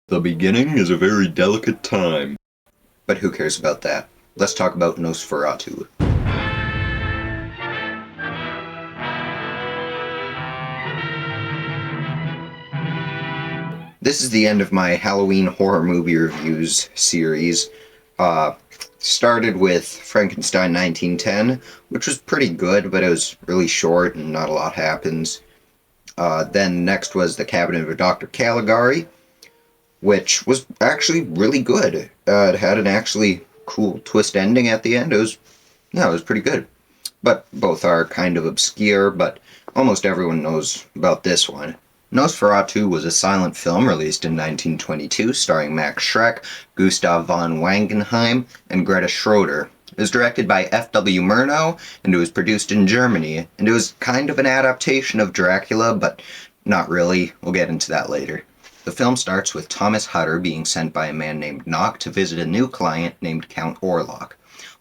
The beginning is a very delicate time. But who cares about that? Let's talk about Nosferatu. This is the end of my Halloween horror movie reviews series. Uh, Started with Frankenstein 1910, which was pretty good, but it was really short and not a lot happens. Then next was The Cabinet of Dr. Caligari, which was actually really good. It had an actually cool twist ending at the end. It was pretty good. But both are kind of obscure, but almost everyone knows about this one. Nosferatu was a silent film released in 1922 starring Max Schreck, Gustav von Wangenheim, and Greta Schroeder. It was directed by F.W. Murnau, and it was produced in Germany, and it was kind of an adaptation of Dracula, but not really. We'll get into that later. The film starts with Thomas Hutter being sent by a man named Nock to visit a new client named Count Orlok.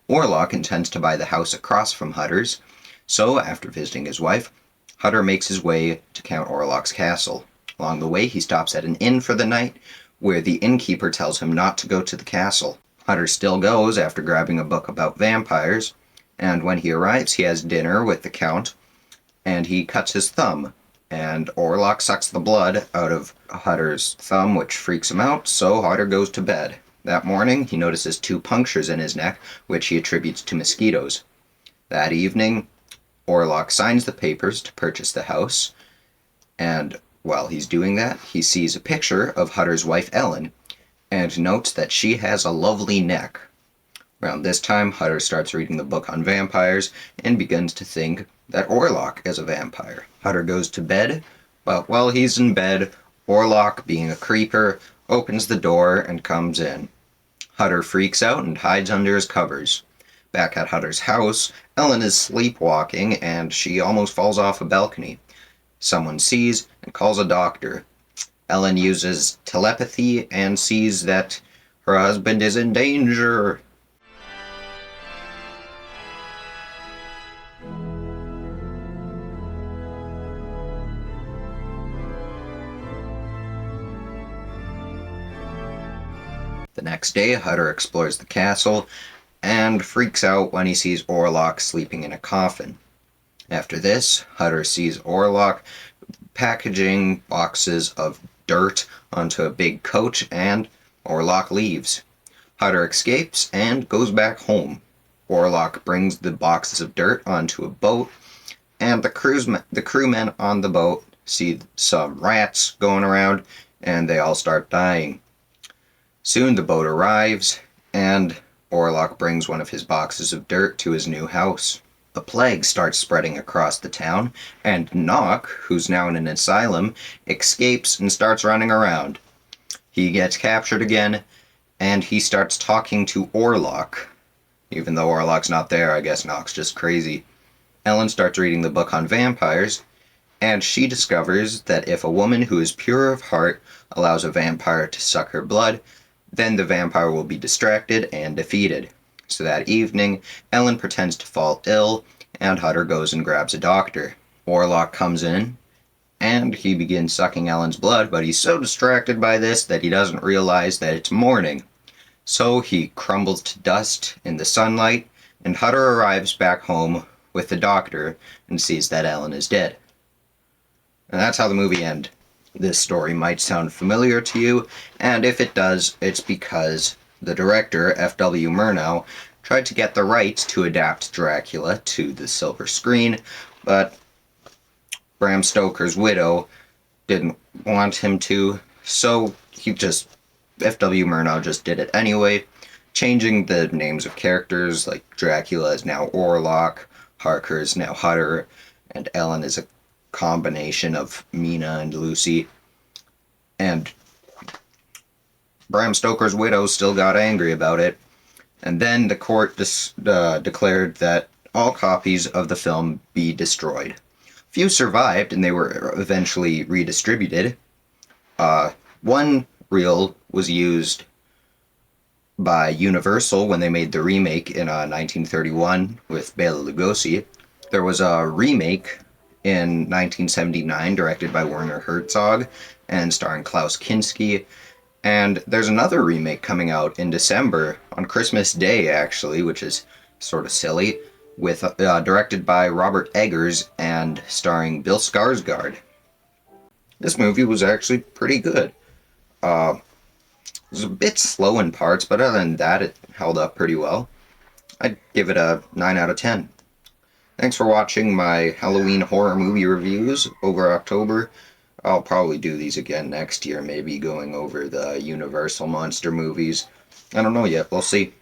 Orlok intends to buy the house across from Hutter's, so after visiting his wife, Hutter makes his way to Count Orlok's castle. Along the way, he stops at an inn for the night, where the innkeeper tells him not to go to the castle. Hutter still goes after grabbing a book about vampires, and when he arrives, he has dinner with the Count, and he cuts his thumb, and Orlok sucks the blood out of Hutter's thumb, which freaks him out, so Hutter goes to bed. That morning, he notices 2 punctures in his neck, which he attributes to mosquitoes. That evening, Orlok signs the papers to purchase the house, and while he's doing that, he sees a picture of Hutter's wife Ellen, and notes that she has a lovely neck. Around this time, Hutter starts reading the book on vampires, and begins to think that Orlok is a vampire. Hutter goes to bed, but while he's in bed, Orlok, being a creeper, opens the door and comes in. Hutter freaks out and hides under his covers. Back at Hutter's house, Ellen is sleepwalking and she almost falls off a balcony. Someone sees and calls a doctor. Ellen uses telepathy and sees that her husband is in danger. The next day, Hutter explores the castle and freaks out when he sees Orlok sleeping in a coffin. After this, Hutter sees Orlok packaging boxes of dirt onto a big coach, and Orlok leaves. Hutter escapes and goes back home. Orlok brings the boxes of dirt onto a boat, and the crewmen on the boat see some rats going around, and they all start dying. Soon the boat arrives, and Orlok brings one of his boxes of dirt to his new house. A plague starts spreading across the town, and Nock, who's now in an asylum, escapes and starts running around. He gets captured again, and he starts talking to Orlok. Even though Orlok's not there, I guess Nock's just crazy. Ellen starts reading the book on vampires, and she discovers that if a woman who is pure of heart allows a vampire to suck her blood, then the vampire will be distracted and defeated. So that evening, Ellen pretends to fall ill, and Hutter goes and grabs a doctor. Orlok comes in, and he begins sucking Ellen's blood, but he's so distracted by this that he doesn't realize that it's morning. So he crumbles to dust in the sunlight, and Hutter arrives back home with the doctor and sees that Ellen is dead. And that's how the movie ends. This story might sound familiar to you, and if it does, it's because the director, F.W. Murnau, tried to get the rights to adapt Dracula to the silver screen, but Bram Stoker's widow didn't want him to, so F.W. Murnau just did it anyway, changing the names of characters, like Dracula is now Orlok, Harker is now Hutter, and Ellen is a combination of Mina and Lucy. And Bram Stoker's widow still got angry about it, and then the court declared that all copies of the film be destroyed. Few survived, and they were eventually redistributed. One reel was used by Universal when they made the remake in 1931 with Bela Lugosi. There was a remake in 1979 directed by Werner Herzog and starring Klaus Kinski, And there's another remake coming out in December, on Christmas Day actually, which is sort of silly, with directed by Robert Eggers and starring Bill Skarsgård. This movie was actually pretty good. Uh, it was a bit slow in parts, but other than that, it held up pretty well. I'd give it a 9 out of 10. Thanks for watching my Halloween horror movie reviews over October. I'll probably do these again next year, maybe going over the Universal monster movies. I don't know yet, we'll see.